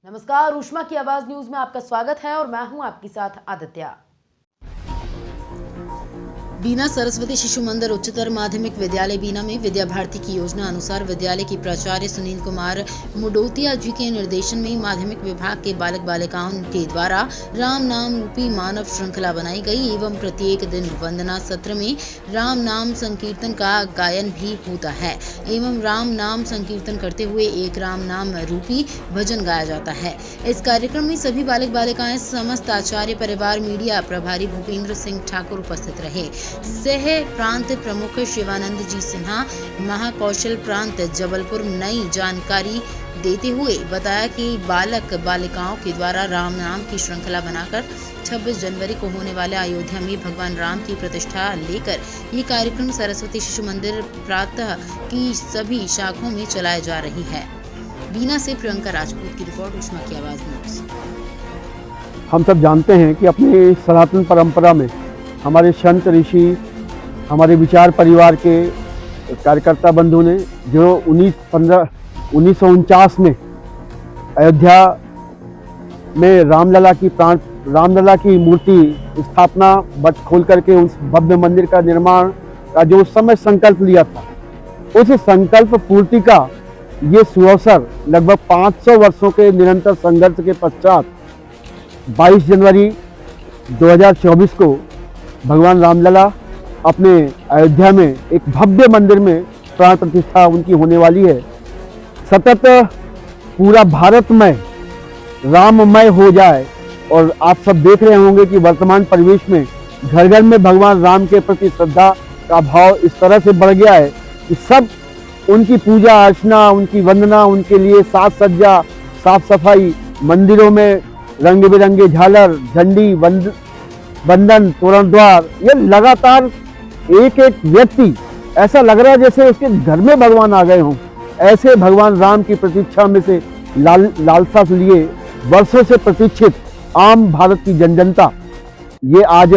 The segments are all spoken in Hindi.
नमस्कार, ऊष्मा की आवाज न्यूज में आपका स्वागत है और मैं हूं आपके साथ आदित्य। बीना सरस्वती शिशु मंदिर उच्चतर माध्यमिक विद्यालय बीना में विद्या भारती की योजना अनुसार विद्यालय की प्राचार्य सुनील कुमार मुडोतिया जी के निर्देशन में माध्यमिक विभाग के बालक बालिकाओं के द्वारा राम नाम रूपी मानव श्रृंखला बनाई गई एवं प्रत्येक दिन वंदना सत्र में राम नाम संकीर्तन का गायन भी होता है एवं राम नाम संकीर्तन करते हुए एक राम नाम रूपी भजन गाया जाता है। इस कार्यक्रम में सभी बालक बालिकाएं, समस्त आचार्य परिवार, मीडिया प्रभारी भूपेंद्र सिंह ठाकुर उपस्थित रहे। सह प्रांत प्रमुख शिवानंद जी सिन्हा महाकौशल प्रांत जबलपुर नई जानकारी देते हुए बताया कि बालक बालिकाओं के द्वारा राम नाम की श्रृंखला बनाकर 26 जनवरी को होने वाले अयोध्या में भगवान राम की प्रतिष्ठा लेकर ये कार्यक्रम सरस्वती शिशु मंदिर प्रातः की सभी शाखाओं में चलाया जा रही है। बीना से प्रियंका राजपूत की रिपोर्ट, ऊष्मा की आवाज न्यूज। हम सब जानते हैं कि अपनी सनातन परंपरा में हमारे संत ऋषि, हमारे विचार परिवार के कार्यकर्ता बंधु ने जो 1949 में अयोध्या में रामलला की मूर्ति स्थापना बट खोल करके उस भव्य मंदिर का निर्माण का जो उस समय संकल्प लिया था, उस संकल्प पूर्ति का ये सुअवसर लगभग 500 वर्षों के निरंतर संघर्ष के पश्चात 22 जनवरी 2024 को भगवान रामलला अपने अयोध्या में एक भव्य मंदिर में प्राण प्रतिष्ठा उनकी होने वाली है। सतत पूरा भारतमय राममय हो जाए। और आप सब देख रहे होंगे कि वर्तमान परिवेश में घर घर में भगवान राम के प्रति श्रद्धा का भाव इस तरह से बढ़ गया है कि सब उनकी पूजा अर्चना, उनकी वंदना, उनके लिए साज सज्जा, साफ सफाई, मंदिरों में रंग बिरंगे झालर, झंडी, बंधन, तोरण द्वार, ये लगातार एक एक व्यक्ति ऐसा लग रहा है जैसे उसके घर में भगवान आ गए हों। ऐसे भगवान राम की प्रतीक्षा में से लालसा से लिए वर्षों से प्रतीक्षित आम भारत की जनता ये आज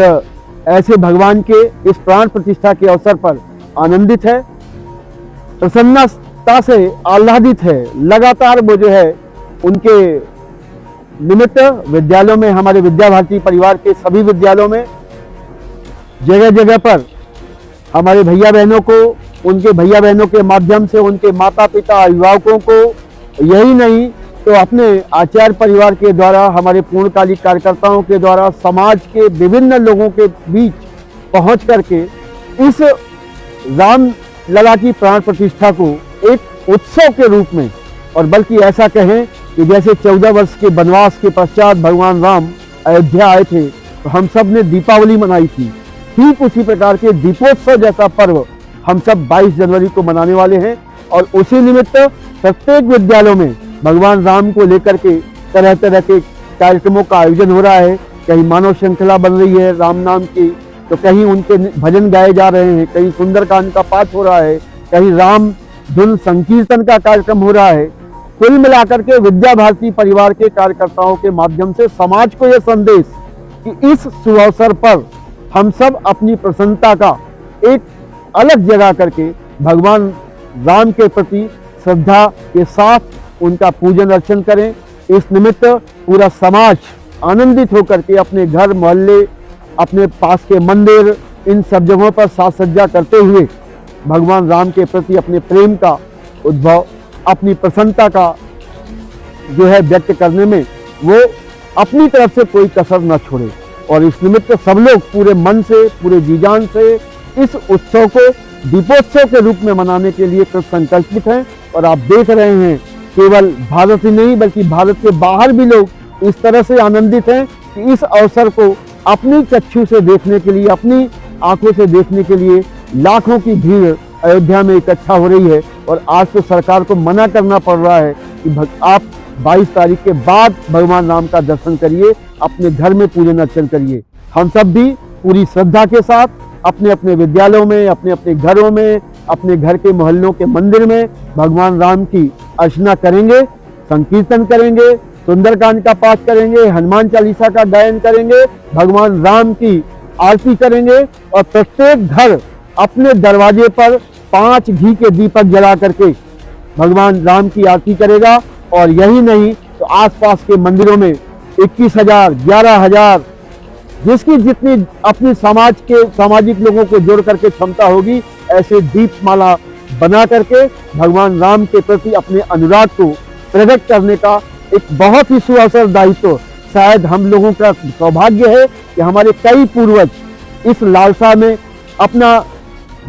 ऐसे भगवान के इस प्राण प्रतिष्ठा के अवसर पर आनंदित है, प्रसन्नता से आह्लादित है। लगातार वो जो है उनके निमित्त विद्यालयों में, हमारे विद्या भारती परिवार के सभी विद्यालयों में जगह जगह पर हमारे भैया बहनों को, उनके भैया बहनों के माध्यम से उनके माता पिता, अभिभावकों को, यही नहीं तो अपने आचार्य परिवार के द्वारा, हमारे पूर्णकालिक कार्यकर्ताओं के द्वारा समाज के विभिन्न लोगों के बीच पहुंच करके इस राम लला की प्राण प्रतिष्ठा को एक उत्सव के रूप में, और बल्कि ऐसा कहें कि जैसे 14 वर्ष के वनवास के पश्चात भगवान राम अयोध्या आए थे तो हम सब ने दीपावली मनाई थी, ठीक उसी प्रकार के दीपोत्सव जैसा पर्व हम सब 22 जनवरी को मनाने वाले हैं। और उसी निमित्त प्रत्येक विद्यालयों में भगवान राम को लेकर के तरह तरह के कार्यक्रमों का आयोजन हो रहा है। कहीं मानव श्रृंखला बन रही है राम नाम की, तो कहीं उनके भजन गाए जा रहे हैं, कहीं सुंदरकांड का पाठ हो रहा है, कहीं राम धुन संकीर्तन का कार्यक्रम हो रहा है। कुल मिलाकर के विद्या भारती परिवार के कार्यकर्ताओं के माध्यम से समाज को यह संदेश कि इस सुअवसर पर हम सब अपनी प्रसन्नता का एक अलग जगह करके भगवान राम के प्रति श्रद्धा के साथ उनका पूजन अर्चन करें। इस निमित्त पूरा समाज आनंदित होकर के अपने घर, मोहल्ले, अपने पास के मंदिर, इन सब जगहों पर साज सज्जा करते हुए भगवान राम के प्रति अपने प्रेम का उद्भव, अपनी प्रसन्नता का जो है व्यक्त करने में वो अपनी तरफ से कोई कसर न छोड़े। और इस निमित्त सब लोग पूरे मन से, पूरे जी जान से इस उत्सव को दीपोत्सव के रूप में मनाने के लिए संकल्पित हैं। और आप देख रहे हैं केवल भारत ही नहीं बल्कि भारत के बाहर भी लोग इस तरह से आनंदित हैं कि इस अवसर को अपनी चक्षु से देखने के लिए, अपनी आंखों से देखने के लिए लाखों की भीड़ अयोध्या में इकट्ठा हो रही है। और आज तो सरकार को मना करना पड़ रहा है कि आप 22 तारीख के बाद भगवान राम का दर्शन करिए, अपने घर में पूजन अर्चन करिए। हम सब भी पूरी श्रद्धा के साथ अपने अपने विद्यालयों में, अपने अपने घरों में, अपने घर के मोहल्लों के मंदिर में भगवान राम की अर्चना करेंगे, संकीर्तन करेंगे, सुंदरकांड का पाठ करेंगे, हनुमान चालीसा का गायन करेंगे, भगवान राम की आरती करेंगे। और प्रत्येक घर अपने दरवाजे पर 5 घी के दीपक जला करके भगवान राम की आरती करेगा। और यही नहीं तो तो आसपास के मंदिरों में 21,000, 11,000, जिसकी जितनी अपनी समाज के सामाजिक लोगों को जोड़ करके क्षमता होगी, ऐसे दीपमाला बना करके भगवान राम के प्रति अपने अनुराग को प्रकट करने का एक बहुत ही सुअवसर दायित्व शायद हम लोगों का सौभाग्य है कि हमारे कई पूर्वज इस लालसा में अपना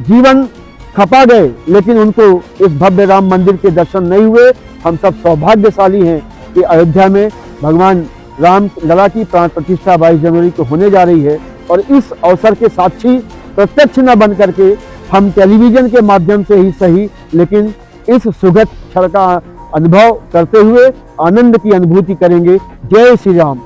जीवन खपा गए, लेकिन उनको इस भव्य राम मंदिर के दर्शन नहीं हुए। हम सब सौभाग्यशाली हैं कि अयोध्या में भगवान राम लला की प्राण प्रतिष्ठा 22 जनवरी को होने जा रही है, और इस अवसर के साक्षी प्रत्यक्ष न बन करके हम टेलीविजन के माध्यम से ही सही, लेकिन इस सुखद क्षण का अनुभव करते हुए आनंद की अनुभूति करेंगे। जय श्री राम।